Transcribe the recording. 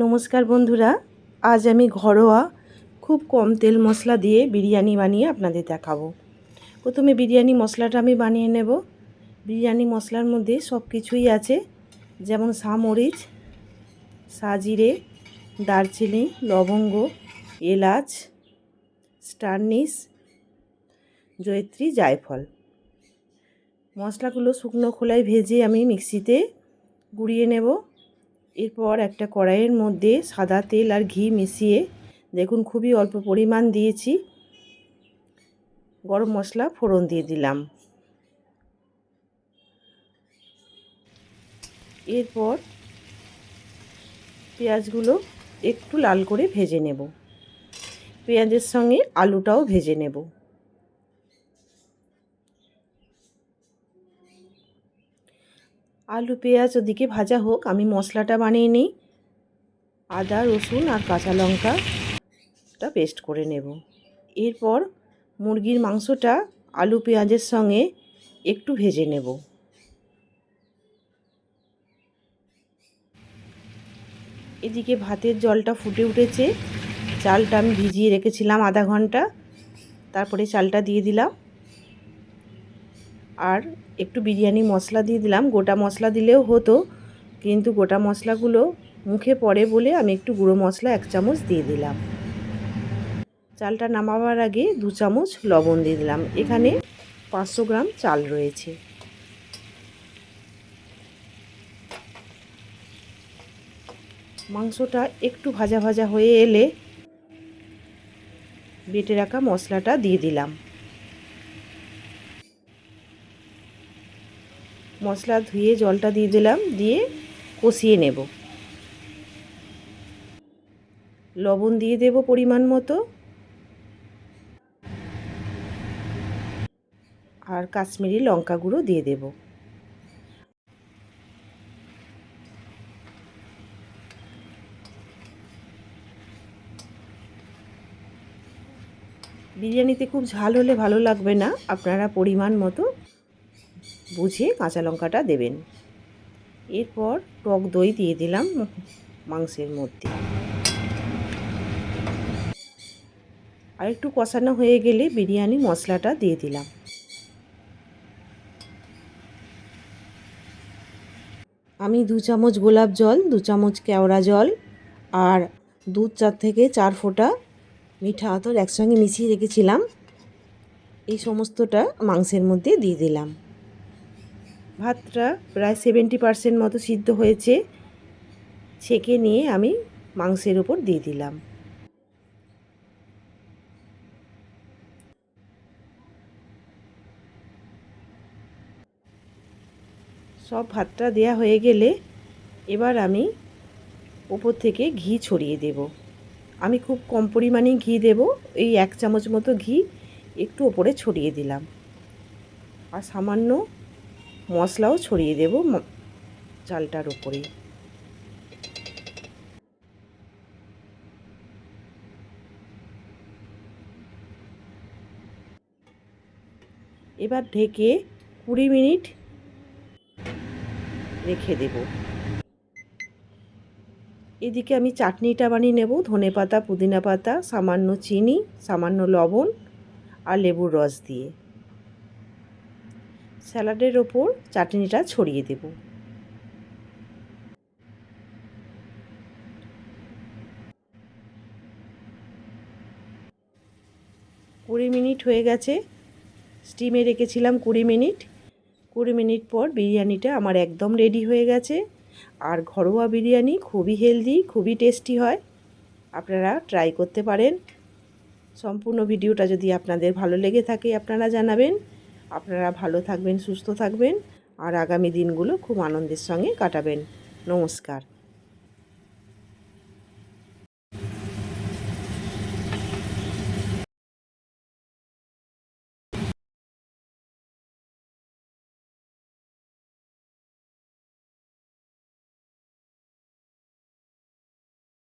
নমস্কার বন্ধুরা, আজ আমি ঘরোয়া খুব কম তেল মশলা দিয়ে বিরিয়ানি বানিয়ে আপনাদের দেখাবো। প্রথমে বিরিয়ানি মশলাটা আমি বানিয়ে নেব। বিরিয়ানি মশলার মধ্যে সব কিছুই আছে, যেমন মরিচ, সাজিরে, দারচিনি, লবঙ্গ, এলাচ, স্টার অ্যানিস, জয়িত্রী, জায়ফল। মশলাগুলো শুকনো খোলায় ভেজে আমি মিক্সিতে গুঁড়িয়ে নেব। এরপর একটা কড়াইয়ের মধ্যে সাদা তেল আর ঘি মিশিয়ে, দেখুন খুবই অল্প পরিমাণ দিয়েছি, গরম মশলা ফোড়ন দিয়ে দিলাম। এরপর পেঁয়াজগুলো একটু লাল করে ভেজে নেব। পেঁয়াজের সঙ্গে আলুটাও ভেজে নেব। আলু পেঁয়াজ ওদিকে ভাজা হোক, আমি মশলাটা বানিয়ে নিই। আদা, রসুন আর কাঁচা লঙ্কাটা পেস্ট করে নেব। এরপর মুরগির মাংসটা আলু পেঁয়াজের সঙ্গে একটু ভেজে নেব। এদিকে ভাতের জলটা ফুটে উঠেছে। চালটা আমি ভিজিয়ে রেখেছিলাম আধা ঘন্টা, তারপরে চালটা দিয়ে দিলাম। আর একটু বিরিয়ানি মশলা দিয়ে দিলাম। গোটা মশলা দিলেও হতো, কিন্তু গোটা মশলাগুলো মুখে পড়ে বলে আমি একটু গুঁড়ো মশলা 1 চামচ দিয়ে দিলাম। চালটা নামাবার আগে 2 চামচ লবণ দিয়ে দিলাম। এখানে 500 গ্রাম চাল রয়েছে। মাংসটা একটু ভাজা ভাজা হয়ে এলে বেটে রাখা মশলাটা দিয়ে দিলাম। মশলা ধুয়ে জলটা দিয়ে দিলাম, দিয়ে কষিয়ে নেব। লবণ দিয়ে দেব পরিমাণ মতো, আর কাশ্মীরি লঙ্কা গুঁড়ো দিয়ে দেব। বিরিয়ানিতে খুব ঝাল হলে ভালো লাগবে না, আপনারা পরিমাণ মতো বুঝে কাঁচা লঙ্কাটা দেবেন। এরপর টক দই দিয়ে দিলাম মাংসের মধ্যে। আর একটু কষানো হয়ে গেলে বিরিয়ানি মশলাটা দিয়ে দিলাম। আমি 2 চামচ গোলাপ জল, 2 চামচ কেওড়া জল আর দুধ 4 থেকে 4 ফোঁটা মিঠা আতর একসঙ্গে মিশিয়ে রেখেছিলাম, এই সমস্তটা মাংসের মধ্যে দিয়ে দিলাম। ভাতটা প্রায় 70% মতো সিদ্ধ হয়েছে। ছেঁকে নিয়ে আমি মাংসের ওপর দিয়ে দিলাম। সব ভাতটা দেয়া হয়ে গেলে এবার আমি ওপর থেকে ঘি ছড়িয়ে দেব। আমি খুব কম পরিমাণে ঘি দেব, এই 1 চামচ মতো ঘি একটু ওপরে ছড়িয়ে দিলাম। আর সামান্য মশলাও ছড়িয়ে দেব চালটার ওপরে। এবার ঢেকে 20 মিনিট রেখে দেব। এদিকে আমি চাটনিটা বানিয়ে নেব। ধনেপাতা, পুদিনা পাতা, সামান্য চিনি, সামান্য লবণ আর লেবুর রস দিয়ে স্যালাডের ওপর চাটনিটা ছড়িয়ে দেব। কুড়ি মিনিট হয়ে গেছে, স্টিমে রেখেছিলাম 20 মিনিট। 20 মিনিট পর বিরিয়ানিটা আমার একদম রেডি হয়ে গেছে। আর ঘরোয়া বিরিয়ানি খুবই হেলদি, খুবই টেস্টি হয়, আপনারা ট্রাই করতে পারেন। সম্পূর্ণ ভিডিওটা যদি আপনাদের ভালো লেগে থাকে আপনারা জানাবেন। আপনারা ভালো থাকবেন, সুস্থ থাকবেন আর আগামী দিনগুলো খুব আনন্দের সঙ্গে কাটাবেন। নমস্কার।